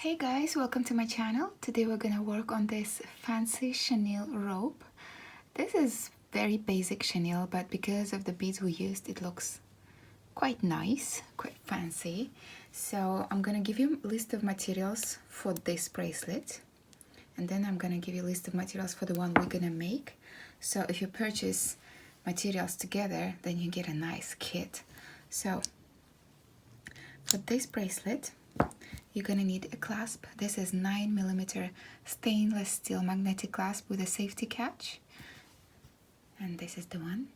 Hey guys, welcome to my channel. Today we're gonna work on this fancy chenille rope. This is very basic chenille, but because of the beads we used, it looks quite nice, quite fancy. So I'm gonna give you a list of materials for this bracelet, and then I'm gonna give you a list of materials for the one we're gonna make. So if you purchase materials together, then you get a nice kit. So for this bracelet, you're gonna need a clasp. This is 9mm stainless steel magnetic clasp with a safety catch. And this is the one.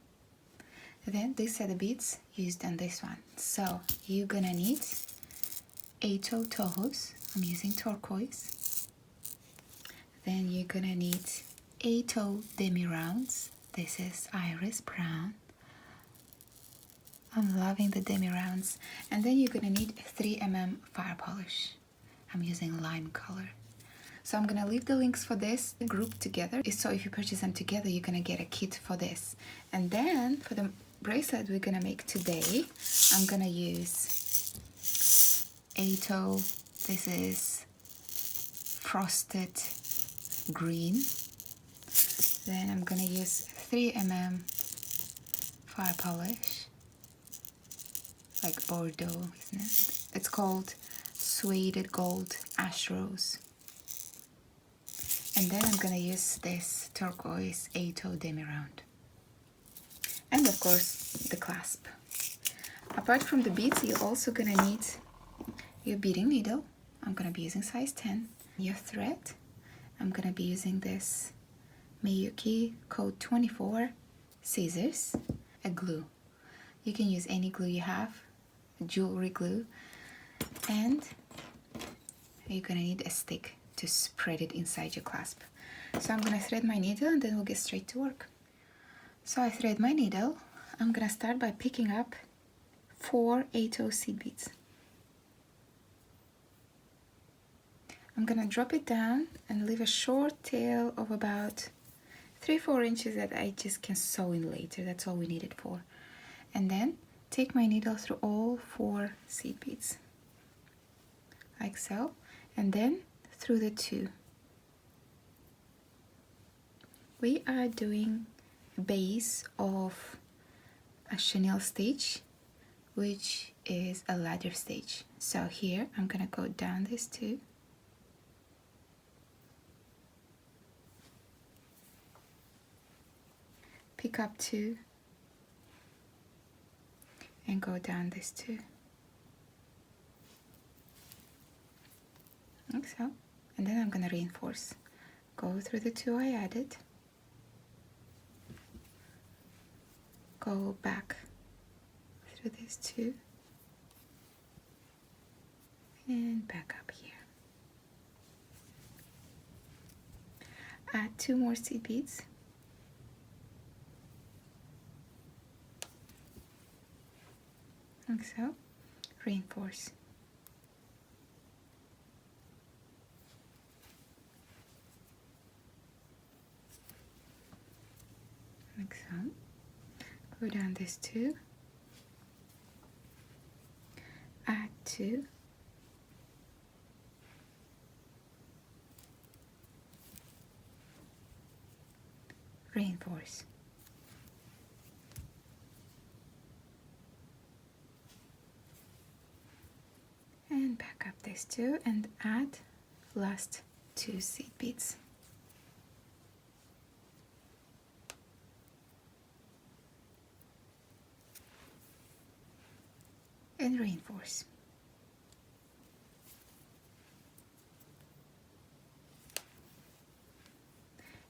Then these are the beads used on this one. So you're gonna need 8 Tohos. I'm using turquoise. Then you're gonna need 8 Demi rounds. This is iris brown. I'm loving the demi rounds. And then you're gonna need 3mm fire polish. I'm using lime color. So I'm gonna leave the links for this group together. So if you purchase them together, you're gonna get a kit for this. And then for the bracelet we're gonna make today, I'm gonna use Toho. This is frosted green. Then I'm gonna use 3mm fire polish. Like Bordeaux, isn't it? It's called Suede Gold Ash Rose. And then I'm gonna use this turquoise 8 demi round. And of course, the clasp. Apart from the beads, you're also gonna need your beading needle. I'm gonna be using size 10. Your thread. I'm gonna be using this Miyuki Code 24 scissors. A glue. You can use any glue you have. Jewelry glue, and you're gonna need a stick to spread it inside your clasp. So I'm gonna thread my needle and then we'll get straight to work. So I thread my needle. I'm gonna start by picking up 4 8 seed beads. I'm gonna drop it down and leave a short tail of about 3-4 inches that I just can sew in later. That's all we need it for. And then take my needle through all 4 seed beads, like so, and then through the 2. We are doing a base of a chenille stitch, which is a ladder stitch. So here I'm gonna go down this 2, pick up 2, and go down this 2, like so. And then I'm gonna reinforce. Go through the 2 I added, go back through this 2, and back up here. Add 2 more seed beads. Like so. Reinforce. Like so. Go down this 2. Add 2. Reinforce. And back up this 2 and add last 2 seed beads. And reinforce.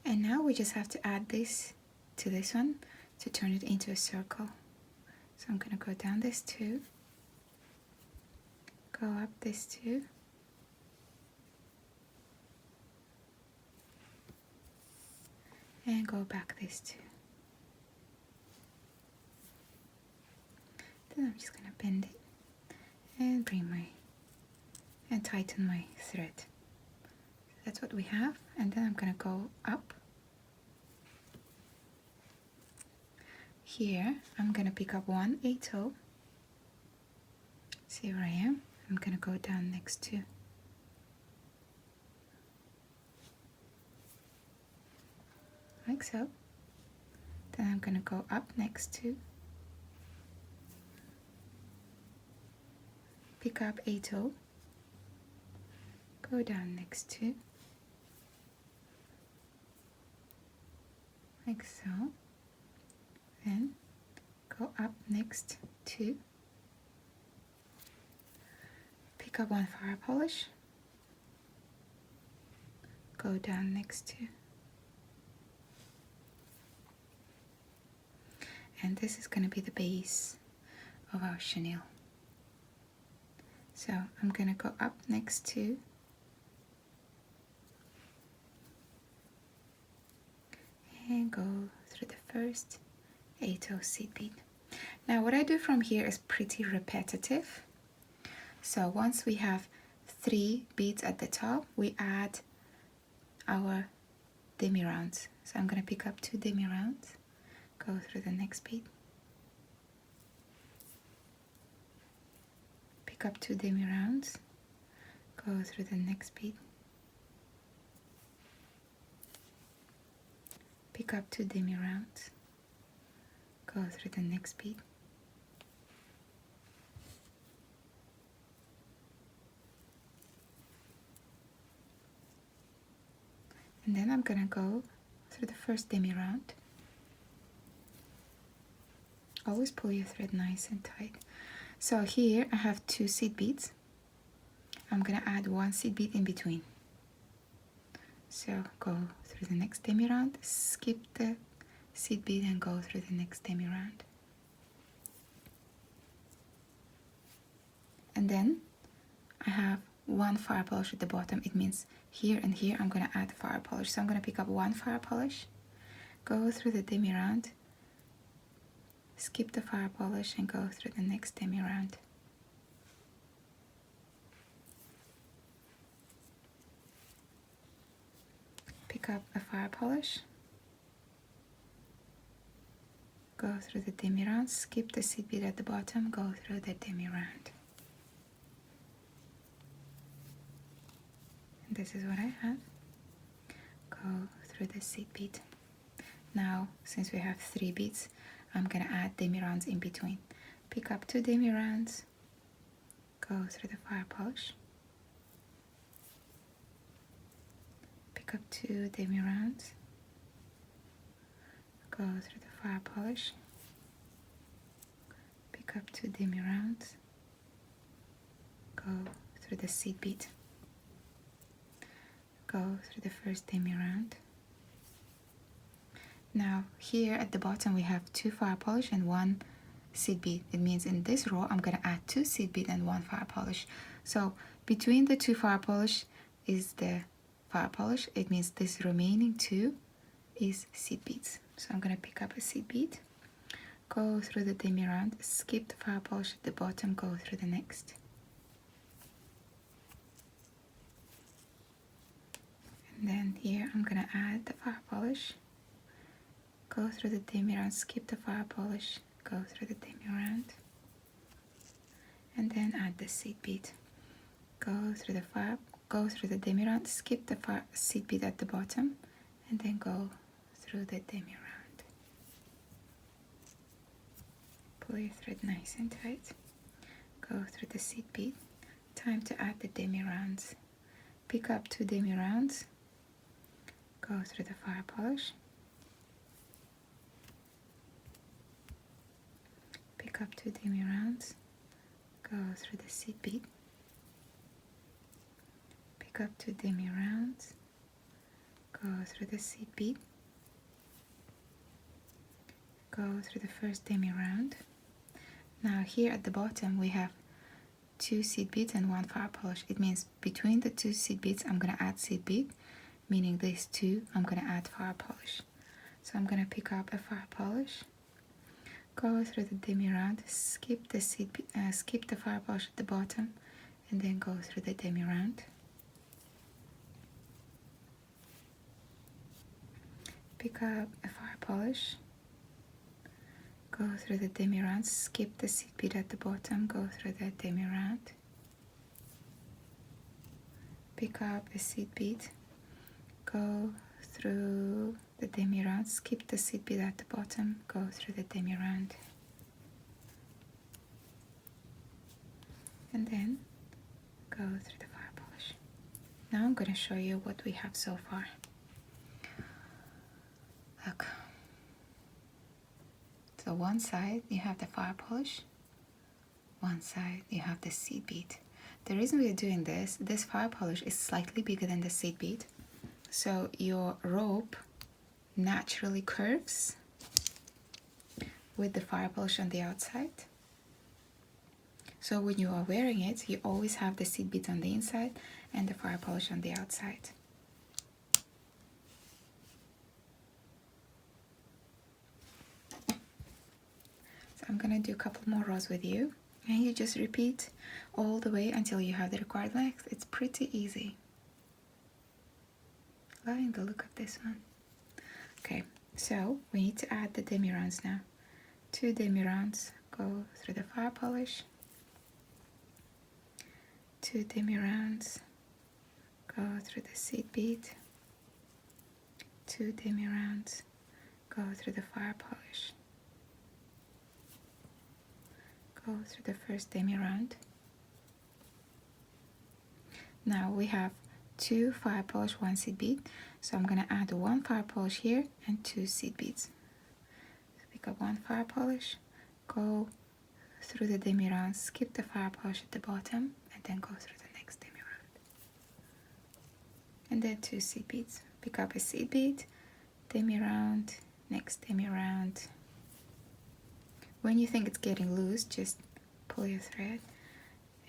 And now we just have to add this to this one to turn it into a circle. So I'm gonna go down this 2, go up this 2, and go back this 2. Then I'm just gonna bend it and and tighten my thread. So that's what we have. And then I'm gonna go up. Here I'm gonna pick up 1 8 See where I am? I'm gonna go down next 2. like so. Then I'm gonna go up next to, pick up a toe, go down next to, like so, then go up next to, pick up one fire polish, go down next to, and this is going to be the base of our chenille. So I'm going to go up next to, and go through the first 8-0 seed bead. Now what I do from here is pretty repetitive. So once we have 3 beads at the top, we add our demi rounds. So I'm going to pick up 2 demi rounds, go through the next bead, pick up 2 demi rounds, go through the next bead, pick up 2 demi rounds, go through the next bead, and then I'm gonna go through the first demi round. Always pull your thread nice and tight. So here I have 2 seed beads. I'm gonna add 1 seed bead in between. So go through the next demi round, skip the seed bead and go through the next demi round. And then I have 1 fire polish at the bottom. It means here and here I'm gonna add fire polish. So I'm gonna pick up 1 fire polish, go through the demi round, skip the fire polish and go through the next demi round. Pick up a fire polish, go through the demi round, skip the seed bead at the bottom, go through the demi round. And this is what I have. Go through the seed bead. Now, since we have 3 beads, I'm gonna add demi rounds in between. Pick up 2 demi rounds, go through the fire polish, pick up 2 demi rounds, go through the fire polish, pick up 2 demi rounds, go through the seed bead, go through the first demi round. Now here at the bottom we have 2 fire polish and 1 seed bead. It means in this row I'm gonna add 2 seed bead and 1 fire polish. So between the 2 fire polish is the fire polish. It means this remaining 2 is seed beads. So I'm gonna pick up a seed bead, go through the demi round, skip the fire polish at the bottom, go through the next. And then here I'm gonna add the fire polish, go through the demi round, skip the fire polish, go through the demi round, and then add the seed bead. Go through the demi round, skip the seed bead at the bottom, and then go through the demi round. Pull your thread nice and tight. Go through the seed bead. Time to add the demi rounds. Pick up 2 demi rounds, go through the fire polish, pick up 2 demi rounds, go through the seed bead, pick up 2 demi rounds, go through the seed bead, go through the first demi round. Now here at the bottom we have 2 seed beads and 1 fire polish. It means between the 2 seed beads I'm gonna add seed bead, meaning these 2 I'm gonna add fire polish. So I'm gonna pick up a fire polish, go through the demi round, skip the fire polish at the bottom, and then go through the demi round. Pick up a fire polish, go through the demi round, skip the seed bead at the bottom, go through the demi round. Pick up a seed bead, go through the demi round, skip the seed bead at the bottom, go through the demi round, and then go through the fire polish. Now I'm going to show you what we have so far. Look. So one side you have the fire polish, one side you have the seed bead. The reason we are doing this fire polish is slightly bigger than the seed bead, so your rope naturally curves with the fire polish on the outside. So when you are wearing it, you always have the seed bead on the inside and the fire polish on the outside. So I'm gonna do a couple more rows with you, and you just repeat all the way until you have the required length. It's pretty easy. Loving the look of this one. Okay, so we need to add the demi rounds now. 2 demi rounds, go through the fire polish. 2 demi rounds, go through the seed bead. 2 demi rounds, go through the fire polish. Go through the first demi round. Now we have 2 fire polish, 1 seed bead. So I'm gonna add 1 fire polish here and 2 seed beads. So pick up 1 fire polish, go through the demi round, skip the fire polish at the bottom, and then go through the next demi round. And then 2 seed beads. Pick up a seed bead, demi round, next demi round. When you think it's getting loose, just pull your thread,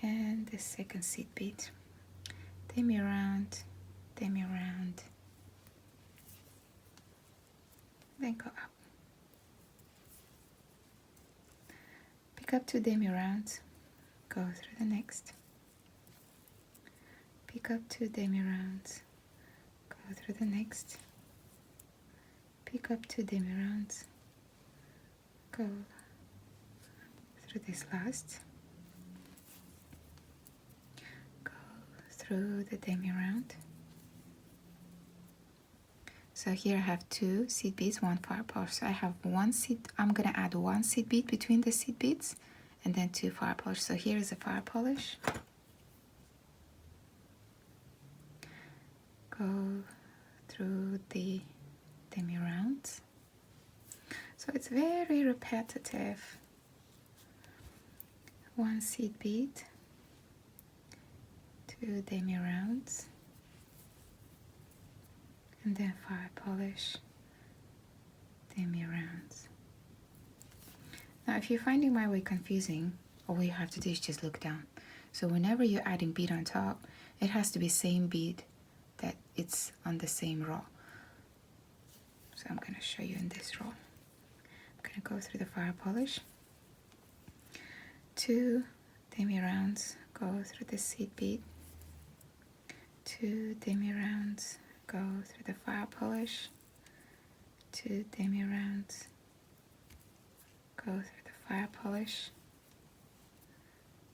and the second seed bead. Demi round, then go up. Pick up 2 demi rounds, go through the next. Pick up 2 demi rounds, go through the next. Pick up 2 demi rounds, go through this last. Go through the demi round. So here I have 2 seed beads, 1 fire polish. So I have 1 seed, I'm gonna add 1 seed bead between the seed beads and then 2 fire polish. So here is a fire polish. Go through the demi rounds. So it's very repetitive. 1 seed bead, 2 demi rounds, and then fire polish, demi rounds. Now if you're finding my way confusing, all you have to do is just look down. So whenever you're adding bead on top, it has to be same bead that it's on the same row. So I'm going to show you in this row. I'm going to go through the fire polish, 2 demi rounds, go through the seed bead, 2 demi rounds, go through the fire polish, 2 demi rounds, go through the fire polish,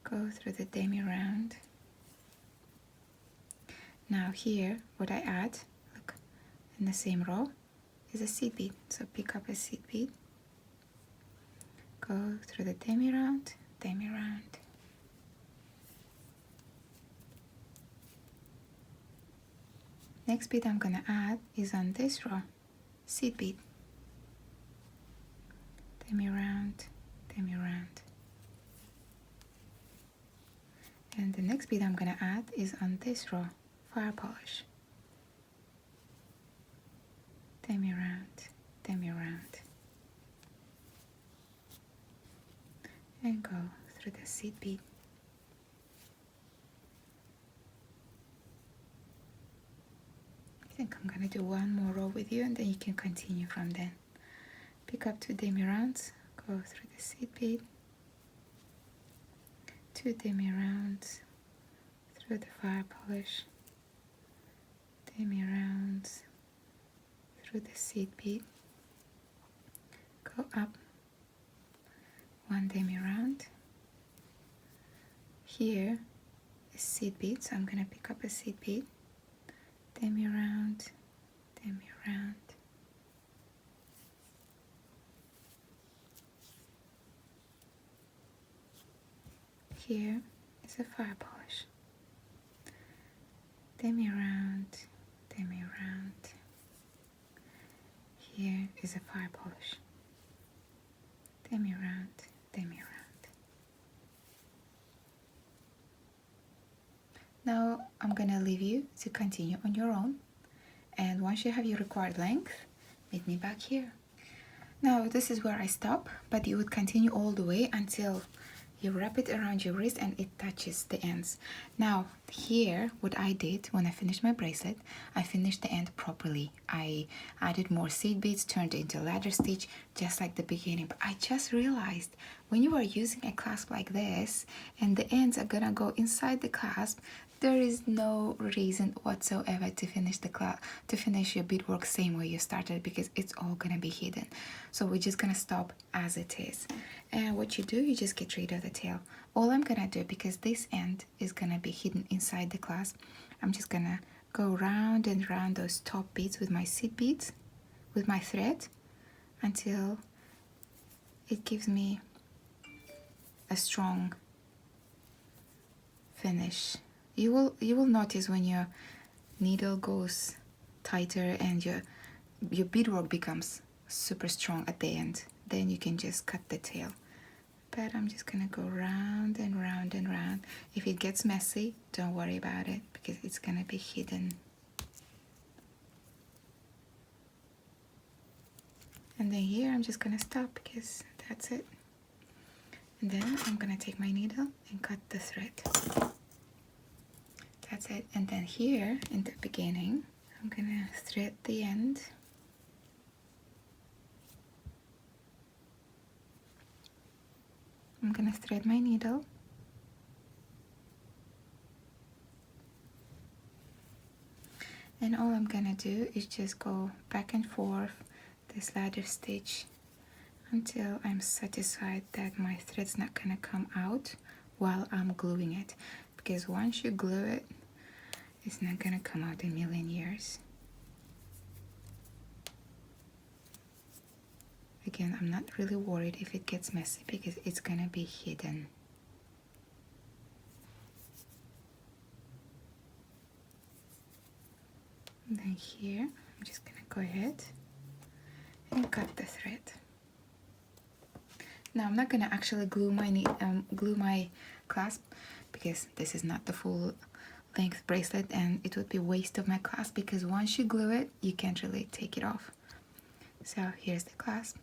go through the demi round. Now here, what I add, look, in the same row, is a seed bead. So pick up a seed bead, go through the demi round, demi round. Next bead I'm gonna add is on this row, seed bead, demi round, demi round. And the next bead I'm gonna add is on this row, fire polish, demi round, demi round, and go through the seed bead. I think I'm gonna do 1 more row with you, and then you can continue from then. Pick up 2 demi rounds, go through the seed bead, 2 demi rounds, through the fire polish, demi rounds, through the seed bead, go up, 1 demi round. Here is seed bead, so I'm gonna pick up a seed bead, demi round, Here is a fire polish. Demi round, demi round. Here is a fire polish. Demi round, demi round. Now I'm gonna leave you to continue on your own, and once you have your required length, meet me back here. Now this is where I stop, but you would continue all the way until you wrap it around your wrist and it touches the ends. Now here, what I did when I finished my bracelet, I finished the end properly. I added more seed beads, turned it into a ladder stitch, just like the beginning. But I just realized when you are using a clasp like this and the ends are gonna go inside the clasp, there is no reason whatsoever to finish your beadwork same way you started, because it's all gonna be hidden. So we're just gonna stop as it is. And what you do, you just get rid of the tail. All I'm gonna do, because this end is gonna be hidden inside the clasp, I'm just gonna go round and round those top beads with my seed beads, with my thread, until it gives me a strong finish. You will notice when your needle goes tighter and your beadwork becomes super strong at the end. Then you can just cut the tail. But I'm just gonna go round and round and round. If it gets messy, don't worry about it, because it's gonna be hidden. And then here I'm just gonna stop, because that's it. And then I'm gonna take my needle and cut the thread. That's it. And then here in the beginning, I'm gonna thread the end. I'm gonna thread my needle. And all I'm gonna do is just go back and forth this ladder stitch until I'm satisfied that my thread's not gonna come out while I'm gluing it. Because once you glue it, it's not gonna come out in a million years. Again, I'm not really worried if it gets messy, because it's gonna be hidden. And then here, I'm just gonna go ahead and cut the thread. Now I'm not gonna actually glue my clasp, because this is not the full length bracelet and it would be waste of my clasp, because once you glue it, you can't really take it off. So here's the clasp.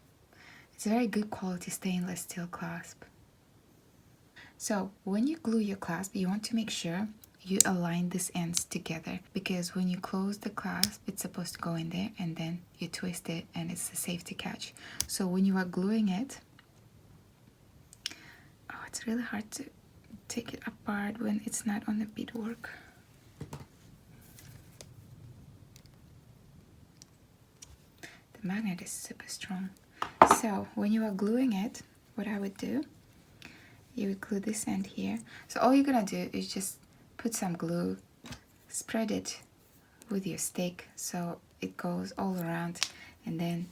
It's a very good quality stainless steel clasp. So when you glue your clasp, you want to make sure you align these ends together, because when you close the clasp, it's supposed to go in there and then you twist it and it's a safety catch. So when you are gluing it, oh, it's really hard to take it apart when it's not on the beadwork. The magnet is super strong. So when you are gluing it, what I would do, you would glue this end here. So all you're gonna do is just put some glue, spread it with your stick so it goes all around, and then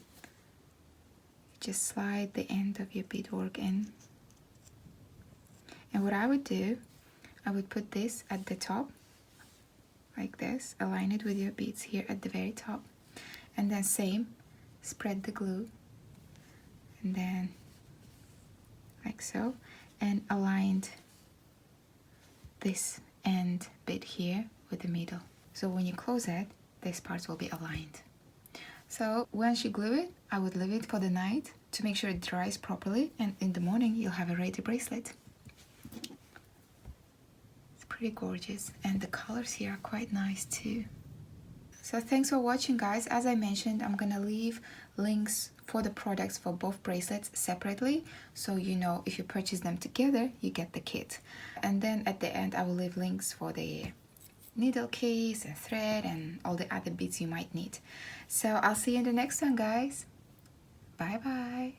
just slide the end of your beadwork in. And what I would do, I would put this at the top, like this, align it with your beads here at the very top, and then same, spread the glue, and then like so, and aligned this end bit here with the middle. So when you close it, these parts will be aligned. So once you glue it, I would leave it for the night to make sure it dries properly, and in the morning you'll have a ready bracelet. It's pretty gorgeous, and the colors here are quite nice too. So thanks for watching, guys. As I mentioned, I'm gonna leave links for the products for both bracelets separately, so you know if you purchase them together, you get the kit. And then at the end, I will leave links for the needle case and thread and all the other bits you might need. So I'll see you in the next one, guys. Bye bye.